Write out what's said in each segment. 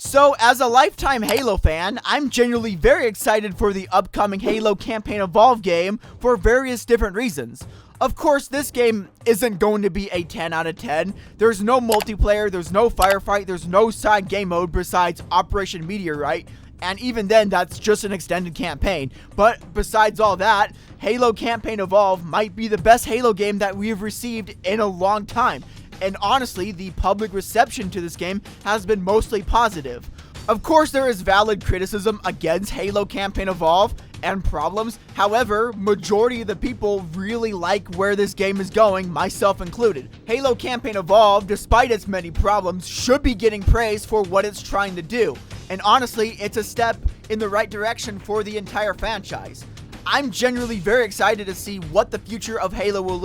So, as a lifetime Halo fan, I'm genuinely very excited for the upcoming Halo Campaign Evolve game for various different reasons. Of course, this game isn't going to be a 10 out of 10. There's no multiplayer, there's no firefight, there's no side game mode besides Operation Meteorite, and even then, that's just an extended campaign. But besides all that, Halo Campaign Evolve might be the best Halo game that we have received in a long time. And honestly, the public reception to this game has been mostly positive. Of course, there is valid criticism against Halo Campaign Evolve and problems. However, majority of the people really like where this game is going, myself included. Halo Campaign Evolve, despite its many problems, should be getting praise for what it's trying to do. And honestly, it's a step in the right direction for the entire franchise. I'm genuinely very excited to see what the future of Halo will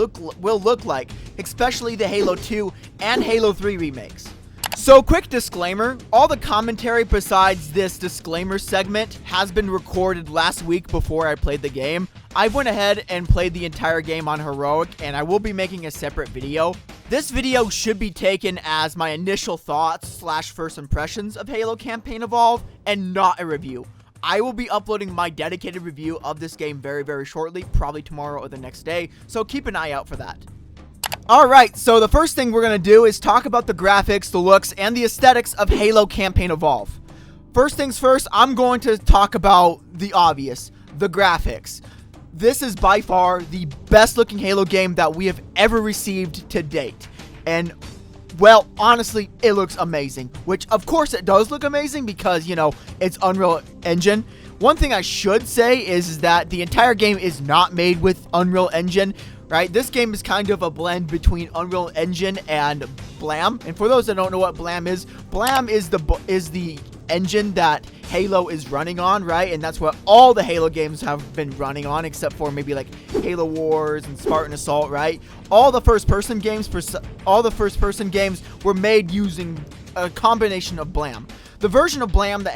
look like, especially the Halo 2 and Halo 3 remakes. So, quick disclaimer, all the commentary besides this disclaimer segment has been recorded last week before I played the game. I went ahead and played the entire game on Heroic, and I will be making a separate video. This video should be taken as my initial thoughts / first impressions of Halo Campaign Evolve, and not a review. I will be uploading my dedicated review of this game very, very shortly, probably tomorrow or the next day, so keep an eye out for that. Alright, so the first thing we're going to do is talk about the graphics, the looks, and the aesthetics of Halo Campaign Evolve. First things first, I'm going to talk about the obvious, the graphics. This is by far the best looking Halo game that we have ever received to date. And, well, honestly, it looks amazing. Which, of course, it does look amazing because, you know, it's Unreal Engine. One thing I should say is that the entire game is not made with Unreal Engine. Right, this game is kind of a blend between Unreal Engine and Blam. And for those that don't know what Blam is the engine that Halo is running on, right? And that's what all the Halo games have been running on, except for maybe like Halo Wars and Spartan Assault, right? All the first-person games were made using a combination of Blam. The version of Blam that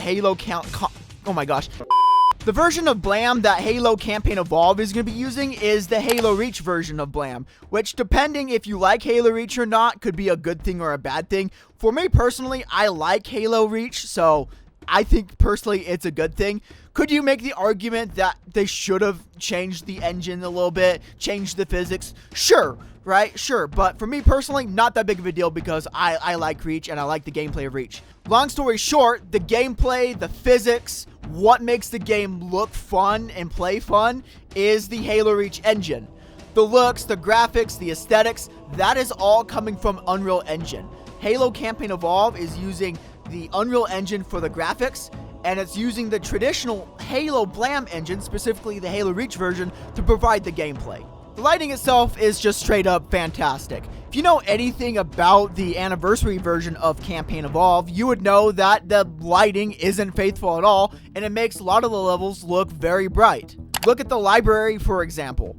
The version of Blam that Halo Campaign Evolve is going to be using is the Halo Reach version of Blam, which, depending if you like Halo Reach or not, could be a good thing or a bad thing. For me personally, I like Halo Reach, so I think personally it's a good thing. Could you make the argument that they should have changed the engine a little bit, changed the physics? Sure, right? Sure, but for me personally, not that big of a deal because I like Reach and I like the gameplay of Reach. Long story short, the gameplay, the physics, what makes the game look fun and play fun is the Halo Reach engine. The looks, the graphics, the aesthetics, that is all coming from Unreal Engine. Halo Campaign Evolve is using the Unreal Engine for the graphics, and it's using the traditional Halo Blam engine, specifically the Halo Reach version, to provide the gameplay. The lighting itself is just straight up fantastic. If you know anything about the anniversary version of Campaign Evolve, you would know that the lighting isn't faithful at all, and it makes a lot of the levels look very bright. Look at the library, for example.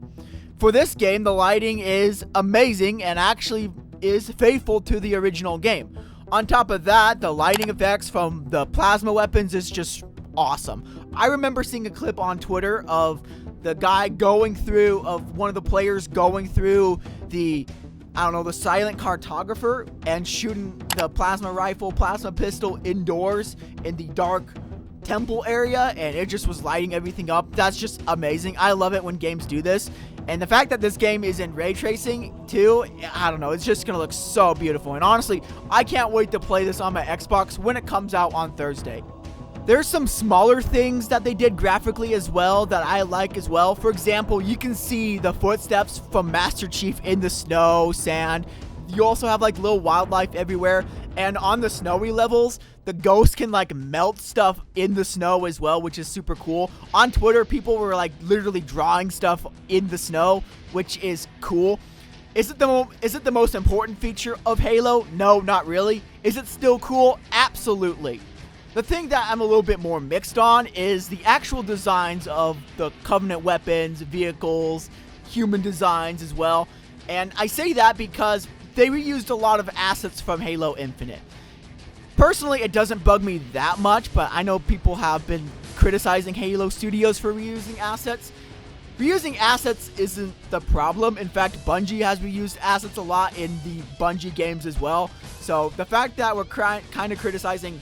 For this game, the lighting is amazing and actually is faithful to the original game. On top of that, the lighting effects from the plasma weapons is just awesome. I remember seeing a clip on Twitter of the guy one of the players going through the silent cartographer and shooting the plasma rifle, plasma pistol indoors in the dark temple area, and it just was lighting everything up. That's just amazing. I love it when games do this. And the fact that this game is in ray tracing too, I don't know, it's just gonna look so beautiful. And honestly, I can't wait to play this on my Xbox when it comes out on Thursday. There's some smaller things that they did graphically as well that I like as well. For example, you can see the footsteps from Master Chief in the snow, sand. You also have like little wildlife everywhere. And on the snowy levels, the ghosts can like melt stuff in the snow as well, which is super cool. On Twitter, people were like literally drawing stuff in the snow, which is cool. Is it the most important feature of Halo? No, not really. Is it still cool? Absolutely. The thing that I'm a little bit more mixed on is the actual designs of the Covenant weapons, vehicles, human designs as well. And I say that because they reused a lot of assets from Halo Infinite. Personally, it doesn't bug me that much, but I know people have been criticizing Halo Studios for reusing assets. Reusing assets isn't the problem. In fact, Bungie has reused assets a lot in the Bungie games as well. So the fact that we're kind of criticizing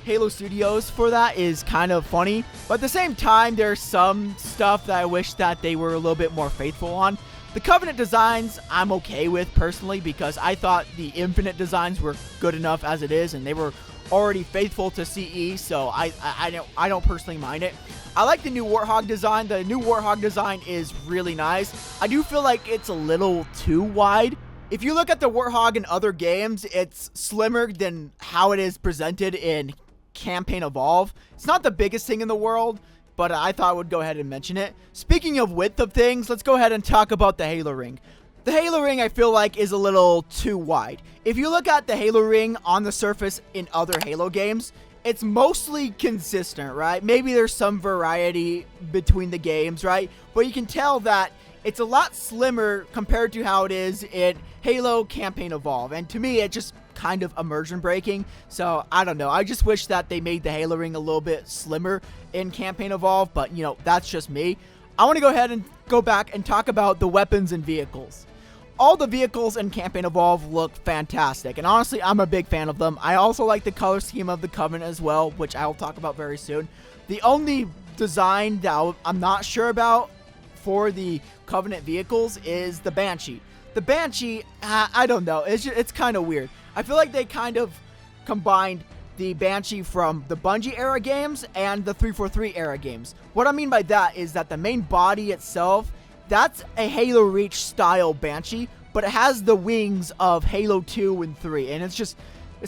Halo Studios for that is kind of funny, but at the same time, there's some stuff that I wish that they were a little bit more faithful on. The Covenant designs, I'm okay with personally because I thought the Infinite designs were good enough as it is, and they were already faithful to CE, so I don't personally mind it. I like the new Warthog design. The new Warthog design is really nice. I do feel like it's a little too wide. If you look at the Warthog in other games, it's slimmer than how it is presented in Campaign Evolve. It's not the biggest thing in the world, but I thought I would go ahead and mention it. Speaking of width of things, let's go ahead and talk about the Halo Ring. The Halo Ring, I feel like, is a little too wide. If you look at the Halo Ring on the surface in other Halo games, it's mostly consistent, right? Maybe there's some variety between the games, right? But you can tell that it's a lot slimmer compared to how it is in Halo Campaign Evolve. And to me, it just kind of immersion breaking. So I don't know. I just wish that they made the Halo Ring a little bit slimmer in Campaign Evolve. But, you know, that's just me. I want to go ahead and go back and talk about the weapons and vehicles. All the vehicles in Campaign Evolve look fantastic, and honestly, I'm a big fan of them. I also like the color scheme of the Covenant as well, which I will talk about very soon. The only design that I'm not sure about for the Covenant vehicles is the Banshee. The Banshee, I don't know, it's kind of weird. I feel like they kind of combined the Banshee from the Bungie era games and the 343 era games. What I mean by that is that the main body itself, that's a Halo Reach style Banshee, but it has the wings of Halo 2 and 3, and it's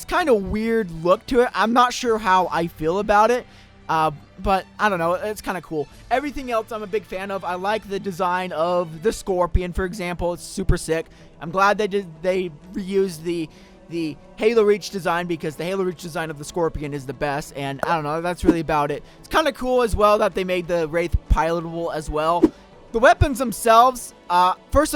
kind of weird look to it. I'm not sure how I feel about it, but I don't know, it's kind of cool. Everything else I'm a big fan of. I like the design of the Scorpion, for example. It's super sick. I'm glad they reused the Halo Reach design because the Halo Reach design of the Scorpion is the best, and I don't know, that's really about it. It's kind of cool as well that they made the Wraith pilotable as well. The weapons themselves, first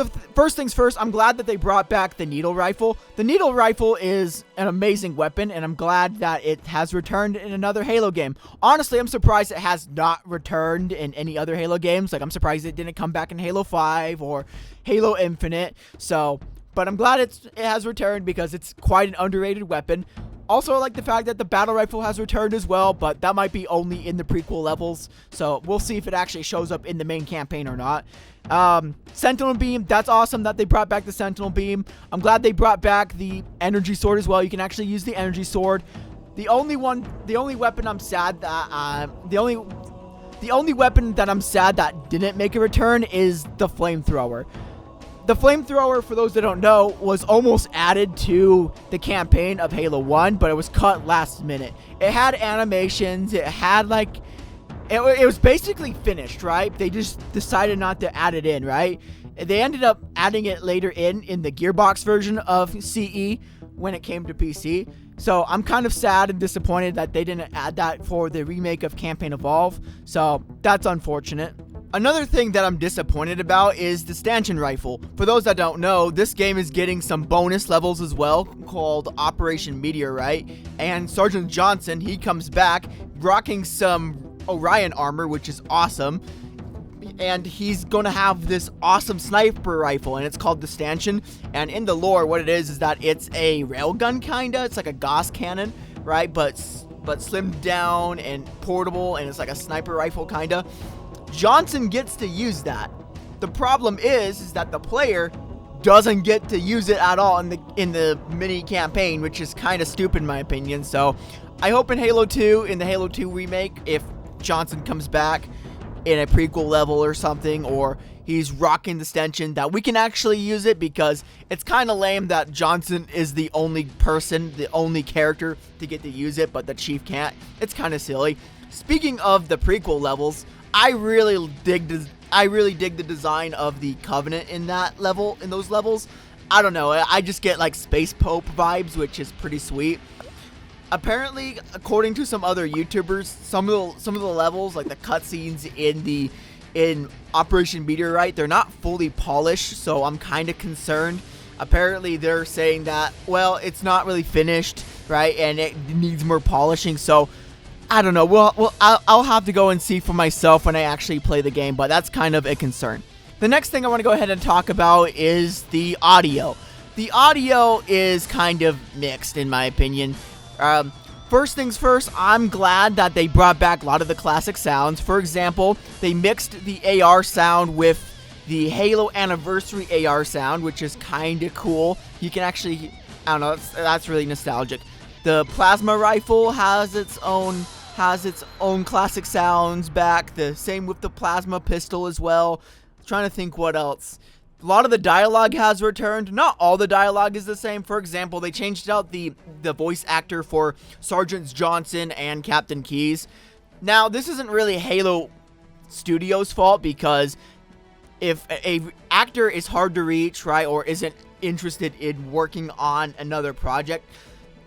things first, I'm glad that they brought back the Needle Rifle. The Needle Rifle is an amazing weapon, and I'm glad that it has returned in another Halo game. Honestly, I'm surprised it has not returned in any other Halo games. Like, I'm surprised it didn't come back in Halo 5 or Halo Infinite. But I'm glad it has returned because it's quite an underrated weapon. Also, I like the fact that the battle rifle has returned as well, but that might be only in the prequel levels, so we'll see if it actually shows up in the main campaign or not. Sentinel Beam, that's awesome that they brought back the Sentinel Beam. I'm glad they brought back the Energy Sword as well. You can actually use the Energy Sword. The only weapon I'm sad that the only weapon that I'm sad that didn't make a return is the Flamethrower. The Flamethrower, for those that don't know, was almost added to the campaign of Halo 1, but it was cut last minute. It had animations, it had it was basically finished, right? They just decided not to add it in, right? They ended up adding it later in the Gearbox version of CE when it came to PC. So I'm kind of sad and disappointed that they didn't add that for the remake of Campaign Evolve. So that's unfortunate. Another thing that I'm disappointed about is the Stanchion Rifle. For those that don't know, this game is getting some bonus levels as well called Operation Meteorite. And Sergeant Johnson, he comes back rocking some Orion armor, which is awesome. And he's going to have this awesome sniper rifle, and it's called the Stanchion. And in the lore, what it is that it's a railgun kinda. It's like a Gauss cannon, right? But slimmed down and portable, and it's like a sniper rifle kinda. Johnson gets to use that. The problem is that the player doesn't get to use it at all in the mini campaign, which is kind of stupid in my opinion. So I hope in Halo 2, in the Halo 2 remake, if Johnson comes back in a prequel level or something, or he's rocking the Stanchion, that we can actually use it, because it's kind of lame that Johnson is the only person, the only character to get to use it, but the Chief can't. It's kind of silly. Speaking of the prequel levels, I really dig the design of the Covenant in those levels. I don't know, I just get like Space Pope vibes, which is pretty sweet. Apparently, according to some other YouTubers, some of the levels, like the cutscenes in Operation Meteorite, they're not fully polished, so I'm kind of concerned. Apparently, they're saying that, well, it's not really finished, right, and it needs more polishing, so I don't know. Well, I'll have to go and see for myself when I actually play the game, but that's kind of a concern. The next thing I want to go ahead and talk about is the audio. The audio is kind of mixed, in my opinion. First things first, I'm glad that they brought back a lot of the classic sounds. For example, they mixed the AR sound with the Halo Anniversary AR sound, which is kind of cool. You can actually, I don't know, that's really nostalgic. The plasma rifle has its own classic sounds back. The same with the plasma pistol as well. Trying to think what else. A lot of the dialogue has returned. Not all the dialogue is the same. For example, they changed out the voice actor for Sergeant Johnson and Captain Keyes. Now, this isn't really Halo Studios' fault, because if a actor is hard to reach, right, or isn't interested in working on another project,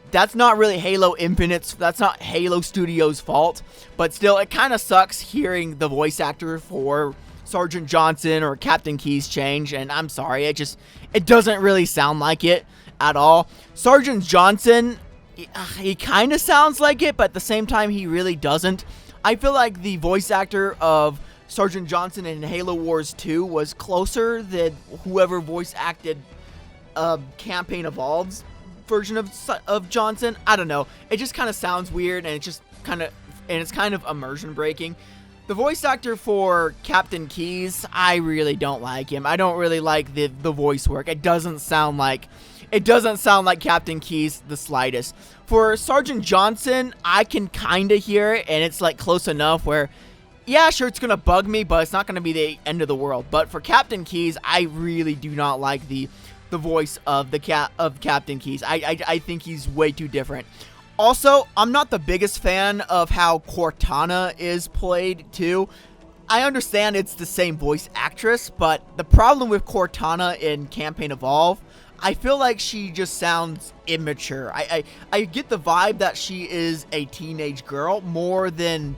that's not really Halo Infinite's, that's not Halo Studios' fault. But still, it kind of sucks hearing the voice actor for Sergeant Johnson or Captain Keyes change, and I'm sorry, it doesn't really sound like it at all. Sergeant Johnson, he kind of sounds like it, but at the same time, he really doesn't. I feel like the voice actor of Sergeant Johnson in Halo Wars 2 was closer than whoever voice acted Campaign Evolved's version of Johnson. I don't know. It just kind of sounds weird, and it's kind of immersion breaking. The voice actor for Captain Keyes, I really don't like him. I don't really like the voice work. It doesn't sound like Captain Keyes the slightest. For Sergeant Johnson, I can kind of hear it, and it's like close enough where, yeah, sure, it's gonna bug me, but it's not gonna be the end of the world. But for Captain Keyes, I really do not like the voice of Captain Keyes. I think he's way too different. Also, I'm not the biggest fan of how Cortana is played, too. I understand it's the same voice actress, but the problem with Cortana in Campaign Evolve, I feel like she just sounds immature. I get the vibe that she is a teenage girl more than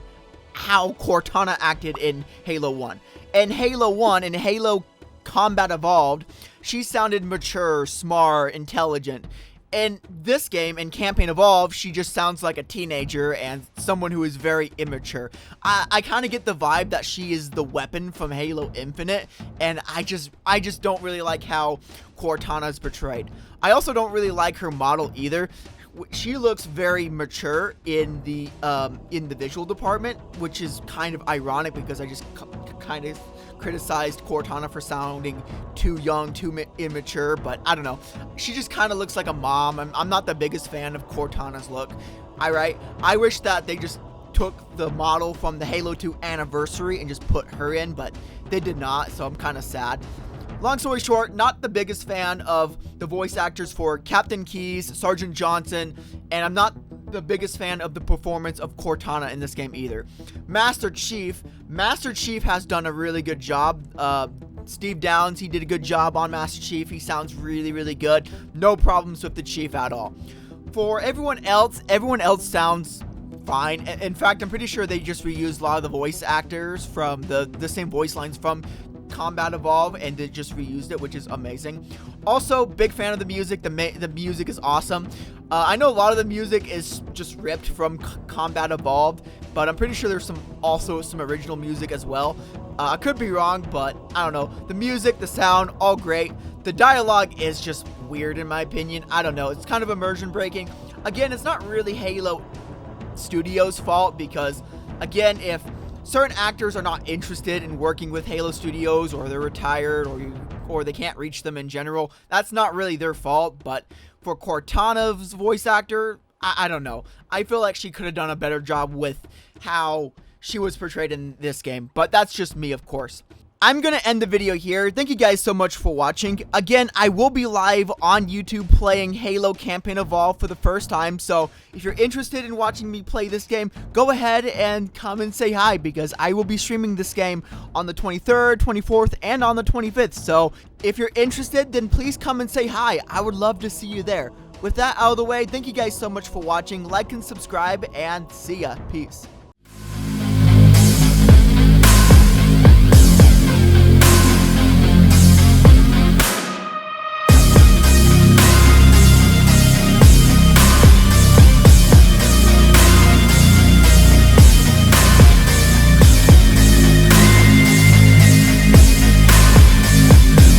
how Cortana acted in Halo 1. In Halo 1, in Halo Combat Evolved, she sounded mature, smart, intelligent. In this game, in Campaign Evolved, she just sounds like a teenager and someone who is very immature. I kind of get the vibe that she is the weapon from Halo Infinite, and I just don't really like how Cortana is portrayed. I also don't really like her model either. She looks very mature in the visual department, which is kind of ironic because I just kind of criticized Cortana for sounding too young, too immature, but I don't know. She just kind of looks like a mom. I'm not the biggest fan of Cortana's look. Alright, I wish that they just took the model from the Halo 2 Anniversary and just put her in, but they did not, so I'm kind of sad. Long story short, not the biggest fan of the voice actors for Captain Keyes, Sergeant Johnson, and I'm not the biggest fan of the performance of Cortana in this game either. Master Chief has done a really good job. Steve Downes, he did a good job on Master Chief. He sounds really, really good. No problems with the Chief at all. For everyone else sounds fine. In fact, I'm pretty sure they just reused a lot of the voice actors from the same voice lines from Combat Evolve, and they just reused it, which is amazing. Also, big fan of the music. The music is awesome. I know a lot of the music is just ripped from Combat Evolved, but I'm pretty sure there's also some original music as well. I could be wrong, but I don't know. The music, the sound, all great. The dialogue is just weird in my opinion. I don't know. It's kind of immersion breaking. Again, it's not really Halo Studios' fault because, again, if certain actors are not interested in working with Halo Studios, or they're retired, or they can't reach them in general, that's not really their fault. But for Cortana's voice actor, I don't know. I feel like she could have done a better job with how she was portrayed in this game, but that's just me, of course. I'm going to end the video here. Thank you guys so much for watching. Again, I will be live on YouTube playing Halo Campaign Evolved for the first time, so if you're interested in watching me play this game, go ahead and come and say hi, because I will be streaming this game on the 23rd, 24th, and on the 25th, so if you're interested, then please come and say hi. I would love to see you there. With that out of the way, thank you guys so much for watching. Like and subscribe, and see ya. Peace.